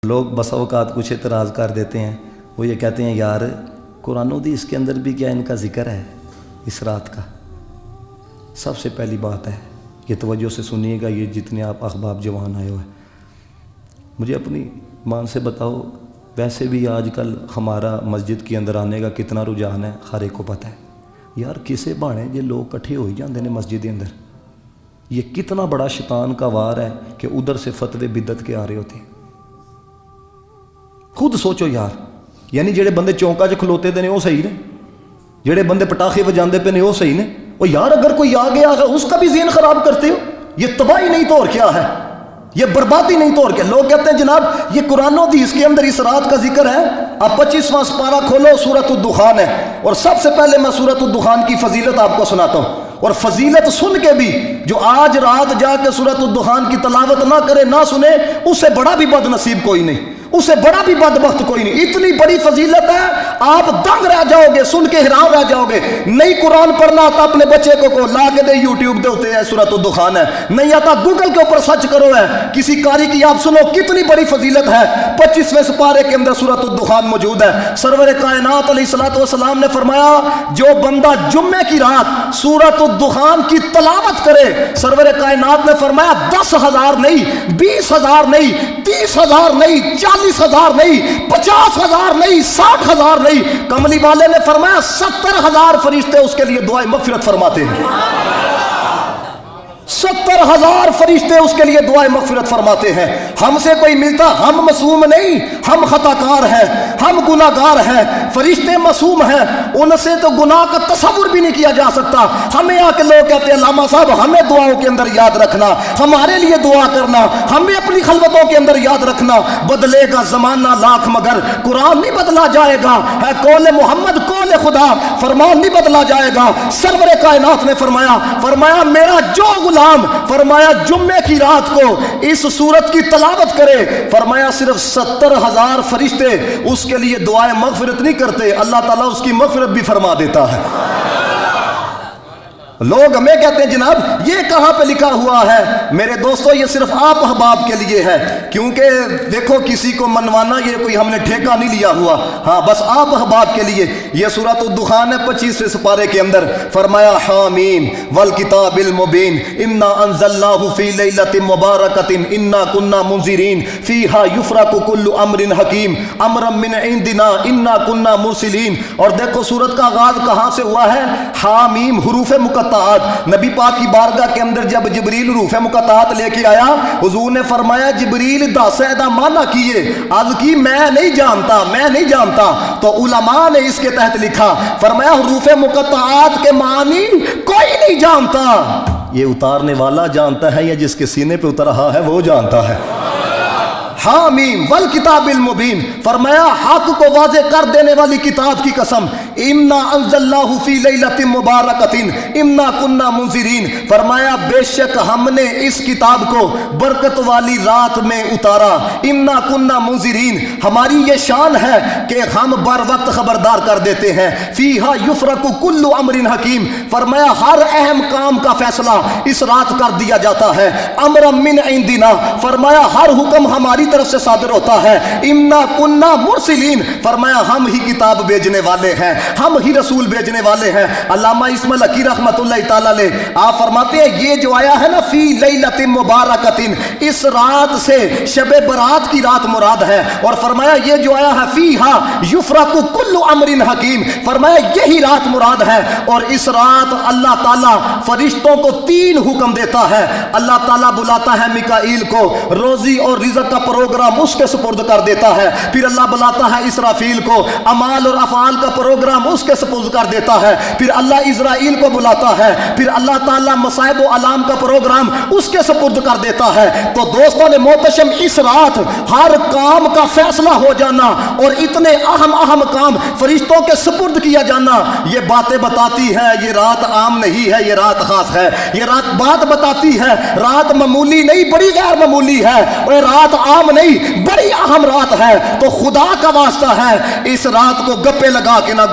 لوگ بسا اوقات کچھ اعتراض کر دیتے ہیں، وہ یہ کہتے ہیں یار قرآن و حدیث کے اندر بھی کیا ان کا ذکر ہے اس رات کا؟ سب سے پہلی بات ہے یہ توجہ سے سنیے گا، یہ جتنے آپ احباب جوان آئے ہوئے، مجھے اپنی مان سے بتاؤ، ویسے بھی آج کل ہمارا مسجد کے اندر آنے کا کتنا رجحان ہے ہر ایک کو پتہ ہے یار، کسے بانے یہ لوگ کٹھے ہو ہی جاندے نے مسجد کے اندر، یہ کتنا بڑا شیطان کا وار ہے کہ ادھر سے فتوے بدعت کے آ رہے ہوتے ہیں۔ خود سوچو یار، یعنی جڑے بندے چونکا چ کھلوتے دے نے وہ صحیح نے، جڑے بندے پٹاخے بجاندے پہ نے وہ صحیح نے، وہ یار اگر کوئی آ گیا ہے اس کا بھی ذہن خراب کرتے ہو، یہ تباہی نہیں تو اور کیا ہے، یہ بربادی نہیں تو اور کیا۔ لوگ کہتے ہیں جناب یہ قرآن و حدیث کے اندر اس رات کا ذکر ہے، آپ 25واں سپارہ کھولو، سورۃ الدخان ہے، اور سب سے پہلے میں سورۃ الدخان کی فضیلت آپ کو سناتا ہوں، اور فضیلت سن کے بھی جو آج رات جا کے سورۃ الدخان کی تلاوت نہ کرے نہ سنے، اس سے بڑا بھی بد نصیب کوئی نہیں، اس سے بڑا بھی بدبخت کوئی نہیں، اتنی بڑی فضیلت ہے آپ دنگ رہ جاؤ گے، سن کے حیران رہ جاؤ گے۔ نہیں قرآن پڑھنا آتا اپنے بچے کو لا کے دے، یوٹیوب دے ہوتے ہیں سورۃ الدخان ہے، نہیں آتا گوگل کے اوپر سرچ کرو ہے، کسی قاری کی آپ سنو، کتنی بڑی فضیلت ہے۔ 25ویں سپارے کے اندر سورۃ الدخان موجود ہے۔ سرور کائنات علیہ الصلوۃ والسلام نے فرمایا جو بندہ جمعے کی رات سورۃ الدخان کی تلاوت کرے، سرور کائنات نے فرمایا 10,000 نہیں، 20,000 نہیں، 30,000 نہیں، 40,000 نہیں، 50,000 نہیں، 60,000 نہیں، کملی والے نے فرمایا 70,000 فرشتے اس کے لیے دعائے مغفرت فرماتے ہیں۔ 70,000 فرشتے اس کے لیے دعائے مغفرت فرماتے ہیں۔ ہم سے کوئی ملتا، ہم معصوم نہیں، ہم خطا کار ہیں، ہم گناہ گار ہیں، فرشتے معصوم ہیں، ان سے تو گناہ کا تصور بھی نہیں کیا جا سکتا۔ ہمیں آ کے لوگ کہتے ہیں علامہ صاحب ہمیں دعاؤں کے اندر یاد رکھنا، ہمارے لیے دعا کرنا، ہمیں اپنی خلوتوں کے اندر یاد رکھنا۔ بدلے گا زمانہ لاکھ مگر قرآن نہیں بدلا جائے گا، ہے قول محمد قول خدا، فرمان نہیں بدلا جائے گا۔ سرور کائنات نے فرمایا میرا جو غلام فرمایا جمعے کی رات کو اس سورت کی تلاوت کرے، فرمایا صرف 70,000 فرشتے اس کے لیے دعائیں مغفرت نہیں کرتے، اللہ تعالیٰ اس کی مغفرت بھی فرما دیتا ہے۔ لوگ ہمیں کہتے ہیں جناب یہ کہاں پہ لکھا ہوا ہے؟ میرے دوستو یہ صرف آپ احباب کے لیے ہے، کیونکہ دیکھو کسی کو منوانا یہ کوئی ہم نے ٹھیکہ نہیں لیا ہوا، ہاں بس آپ احباب کے لیے۔ یہ سورۃ الدخان ہے 25ویں سپارے کے اندر، فرمایا حامیم والکتاب المبین انا انزلناہ فی لیلۃ مبارکۃ انا کنا منذرین فیہا یفرق کل امر حکیم امرا من عندنا انا کنا مرسلین۔ اور دیکھو سورت کا آغاز کہاں سے ہوا ہے؟ حامیم، حروف مقطعات۔ نبی پاک کی بارگاہ کے اندر جب جبریل حروف مقطعات لے کے آیا، حضور نے فرمایا جبریل دس دا معنی کیے، عرض کی میں نہیں جانتا، تو علماء نے اس کے تحت لکھا، فرمایا حروف مقطعات کے معنی کوئی نہیں جانتا، یہ اتارنے والا جانتا ہے یا جس کے سینے پہ اتر رہا ہے وہ جانتا ہے۔ حامیم والکتاب المبین، فرمایا حق کو واضح کر دینے والی کتاب کی قسم، انا انزلناہ فی لیلۃ مبارکۃ انا کنا منذرین، فرمایا بے شک ہم نے اس کتاب کو برکت والی رات میں اتارا، انا کنا منذرین، ہماری یہ شان ہے کہ ہم بر وقت خبردار کر دیتے ہیں، فیہا یفرق کل امر حکیم، فرمایا ہر اہم کام کا فیصلہ اس رات کر دیا جاتا ہے، امرا من عندنا، فرمایا ہر حکم ہماری طرف سے صادر ہوتا ہے، انا کنا مرسلین، فرمایا ہم ہی کتاب بھیجنے والے ہیں، ہم ہی رسول بھیجنے والے ہیں۔ علامہ اسماعیل حقی رحمۃ اللہ تعالی علیہ آپ فرماتے ہیں یہ جو آیا ہے نا فی لیلۃ مبارکۃ، اس رات سے شب برات کی رات مراد ہے، اور فرمایا یہ جو آیا ہے فیہا یفرق کل امر حکیم، فرمایا یہی رات مراد ہے، اور اس رات اللہ تعالیٰ فرشتوں کو 3 حکم دیتا ہے، اللہ تعالیٰ بلاتا ہے میکائیل کو، روزی اور رزق کا پروگرام اس کے سپرد کر دیتا ہے، پھر اللہ بلاتا ہے اسرافیل کو، اعمال اور افعال کا پروگرام اس کے سپرد کر دیتا ہے، پھر اللہ اسرائیل کو بلاتا ہے، پھر اللہ تعالیٰ مصائب و علام کا پروگرام اس کے سپرد کر دیتا ہے۔ تو دوستوں نے محتشم اس رات ہر کام کا فیصلہ ہو جانا اور اتنے اہم کام فرشتوں کے سپرد کیا جانا، یہ باتیں بتاتی ہے یہ رات عام نہیں ہے، یہ رات خاص ہے، یہ رات بات بتاتی ہے رات معمولی نہیں بڑی غیر معمولی ہے، اور رات عام نہیں بڑی اہم رات ہے۔ تو خدا کا واسطہ ہے اس رات کو گپے لگا کے نہ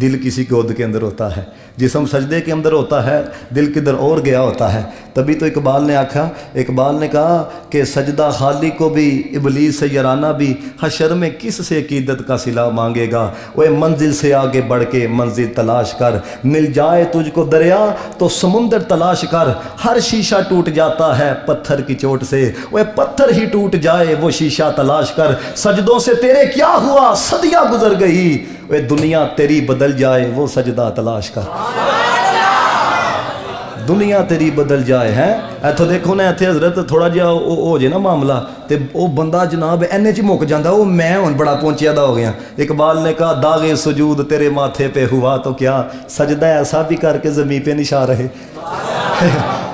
دل کسی گود کے اندر ہوتا ہے، جسم سجدے کے اندر ہوتا ہے، دل کدھر اور گیا ہوتا ہے۔ تبھی تو اقبال نے کہا کہ سجدہ خالی کو بھی ابلیس سے یارانہ بھی، حشر میں کس سے عقیدت کا صلہ مانگے گا۔ وہ منزل سے آگے بڑھ کے منزل تلاش کر، مل جائے تجھ کو دریا تو سمندر تلاش کر، ہر شیشہ ٹوٹ جاتا ہے پتھر کی چوٹ سے، وہ پتھر ہی ٹوٹ جائے وہ شیشہ تلاش کر، سجدوں سے تیرے کیا ہوا صدیاں گزر گئی، وہ دنیا تیری بدل جائے وہ سجدہ تلاش کر۔ دنیا تیری بدل جائے ہیں ایتھو دیکھو نا، ایتھے حضرت تھوڑا جہا ہو جائے نا معاملہ تے وہ بندہ جناب اینے چ مک جاندہ، وہ میں ہن بڑا پہنچیا دا ہو گیا۔ اقبال نے کہا داغ سجود تیرے ماتھے پہ ہوا تو کیا، سجدہ ایسا بھی کر کے زمین پہ نشا رہے۔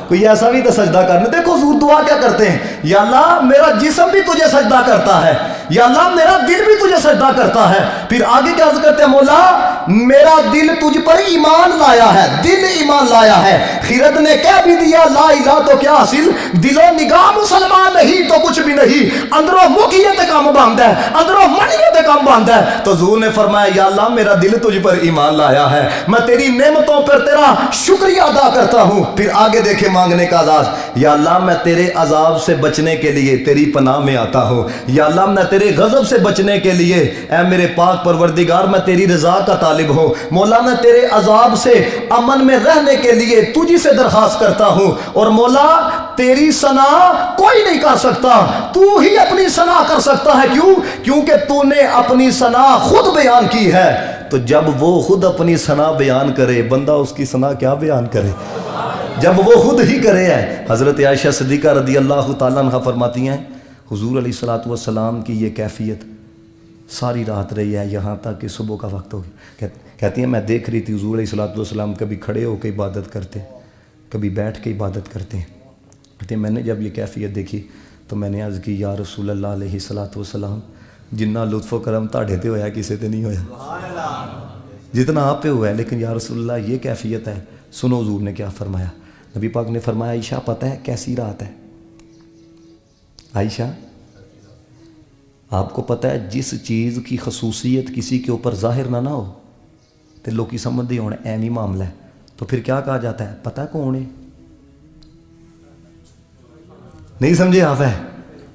کوئی ایسا بھی تو سجدہ کرنا۔ دیکھو حضور دعا کیا کرتے ہیں، یا اللہ میرا جسم بھی تجھے سجدہ کرتا ہے، یا اللہ میرا دل بھی تجھے سجدہ کرتا ہے۔ پھر آگے کیا عرض کرتے ہیں، مولا میرا دل تجھ پر ایمان لایا ہے، دل ایمان لایا ہے۔ خرد نے کہہ بھی دیا لا الہ تو کیا حاصل، دل و نگاہ مسلمان نہیں تو کچھ بھی نہیں، اندروں مکیت کام باندھ ہے، اندروں منیت کام باندھ ہے۔ تو حضور نے فرمایا یا اللہ میرا دل تجھ پر ایمان لایا ہے، میں تیری نعمتوں پر تیرا شکریہ ادا کرتا ہوں۔ پھر آگے دیکھے مانگنے کا انداز، یا اللہ میں تیرے عذاب سے بچنے کے لیے تیری پناہ میں آتا ہوں، یا اللہ میں تیرے غضب سے بچنے کے لیے اے میرے پاک پروردگار میں تیری رضا کا طالب ہوں، مولا میں تیرے عذاب سے امن میں رہنے کے لیے تجھی سے درخواست کرتا ہوں، اور مولا تیری ثنا کوئی نہیں کر سکتا، تو ہی اپنی ثنا کر سکتا ہے۔ کیوں؟ کیونکہ تو نے اپنی ثنا خود بیان کی ہے۔ تو جب وہ خود اپنی ثنا بیان کرے بندہ اس کی ثنا کیا بیان کرے، جب وہ خود ہی کرے ہے۔ حضرت عائشہ صدیقہ رضی اللہ تعالیٰ عنہ فرماتی ہیں حضور علیہ الصلوۃ والسلام کی یہ کیفیت ساری رات رہی ہے یہاں تک کہ صبح کا وقت ہو گیا۔ کہتی ہیں میں دیکھ رہی تھی حضور علیہ الصلوۃ والسلام کبھی کھڑے ہو کے عبادت کرتے، کبھی بیٹھ کے عبادت کرتے ہیں۔ کہتے ہیں میں نے جب یہ کیفیت دیکھی تو میں نے عرض کی یا رسول اللہ علیہ الصلوۃ والسلام جنہ لطف و کرم تاڑے تے ہویا کسی تے نہیں ہویا جتنا آپ پہ ہوا ہے، لیکن یا رسول اللہ یہ کیفیت ہے۔ سنو حضور نے کیا فرمایا، نبی پاک نے فرمایا عائشہ پتہ ہے کیسی رات ہے، عائشہ آپ کو پتہ ہے جس چیز کی خصوصیت کسی کے اوپر ظاہر نہ ہو تو لوگ سمجھ دی ہونے ایمی معاملہ ہے، تو پھر کیا کہا جاتا ہے، پتہ کون ہے، نہیں سمجھے آپ ہے،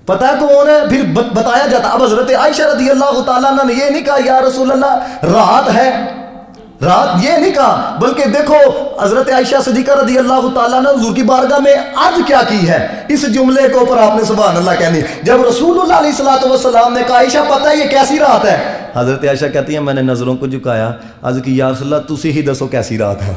پتہ کون ہے، پھر بتایا جاتا۔ اب حضرت عائشہ رضی اللہ تعالیٰ عنہ نے یہ نہیں کہا یا رسول اللہ رات ہے، رات یہ نہیں کہا، بلکہ دیکھو حضرت عائشہ صدیقہ رضی اللہ تعالیٰ نے حضور کی بارگاہ میں عرض کیا کی ہے، اس جملے کے اوپر آپ نے سبحان اللہ کہنی۔ جب رسول اللہ علیہ الصلوۃ والسلام نے کہا عائشہ پتہ ہے یہ کیسی رات ہے، حضرت عائشہ کہتی ہیں میں نے نظروں کو جھکایا، عرض کی یا رسول اللہ تسی ہی دسو کیسی رات ہے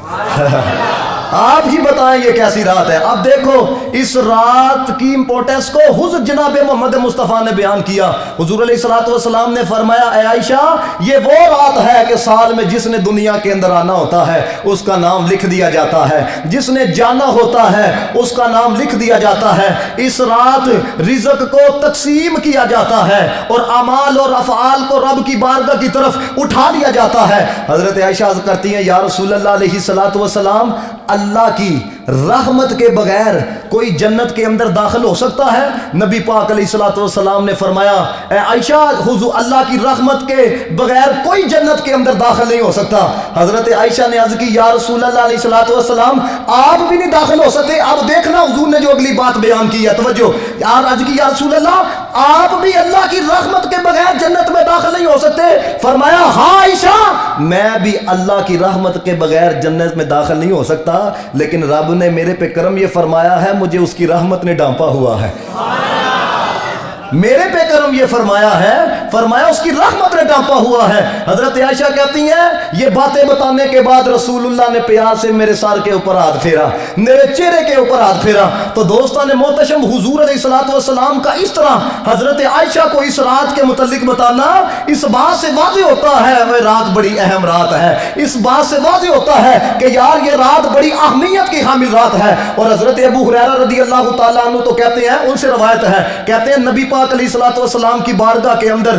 آپ ہی بتائیں یہ کیسی رات ہے۔ اب دیکھو اس رات کی امپورٹنس کو حضرت جناب محمد مصطفیٰ نے بیان کیا۔ حضور علیہ الصلوۃ والسلام نے فرمایا اے عائشہ یہ وہ رات ہے کہ سال میں جس نے دنیا کے اندر آنا ہوتا ہے اس کا نام لکھ دیا جاتا ہے، جس نے جانا ہوتا ہے اس کا نام لکھ دیا جاتا ہے۔ اس رات رزق کو تقسیم کیا جاتا ہے اور اعمال اور افعال کو رب کی بارگاہ کی طرف اٹھا لیا جاتا ہے۔ حضرت عائشہ عرض کرتی ہیں یا رسول اللہ علیہ الصلوۃ والسلام اللہ کی رحمت کے بغیر کوئی جنت کے اندر داخل ہو سکتا ہے؟ نبی پاک علیہ الصلوۃ والسلام نے فرمایا اے عائشہ حضور اللہ کی رحمت کے بغیر کوئی جنت کے اندر داخل نہیں ہو سکتا۔ حضرت عائشہ نے عرض کی یا رسول اللہ علیہ الصلوۃ والسلام آپ بھی نہیں داخل ہو سکتے۔ اب دیکھنا حضور نے جو اگلی بات بیان کی ہے، توجہ، عرض کی یا رسول اللہ آپ بھی اللہ کی رحمت کے بغیر جنت میں داخل نہیں ہو سکتے؟ فرمایا ہاں عائشہ میں بھی اللہ کی رحمت کے بغیر جنت میں داخل نہیں ہو سکتا، لیکن رب نے میرے پہ کرم یہ فرمایا ہے مجھے اس کی رحمت نے ڈانپا ہوا ہے، میرے پہ کرم یہ فرمایا ہے، فرمایا اس کی رحمت نے ڈانپا ہوا ہے۔ حضرت عائشہ کہتی ہیں یہ باتیں بتانے کے بعد رسول اللہ نے پیار سے میرے سر کے اوپر ہاتھ پھیرا، میرے چہرے کے اوپر ہاتھ پھیرا۔ تو دوستان محتشم حضور علیہ الصلوۃ والسلام کا اس طرح حضرت عائشہ کو اس رات کے متعلق بتانا اس بات سے واضح ہوتا ہے وہ رات بڑی اہم رات ہے، اس بات سے واضح ہوتا ہے کہ یار یہ رات بڑی اہمیت کی حامل رات ہے۔ اور حضرت ابو ہریرہ رضی اللہ تعالیٰ عنہ تو کہتے ہیں، ان سے روایت ہے، کہتے ہیں نبی پاک علیہ الصلوۃ والسلام کی بارگاہ کے اندر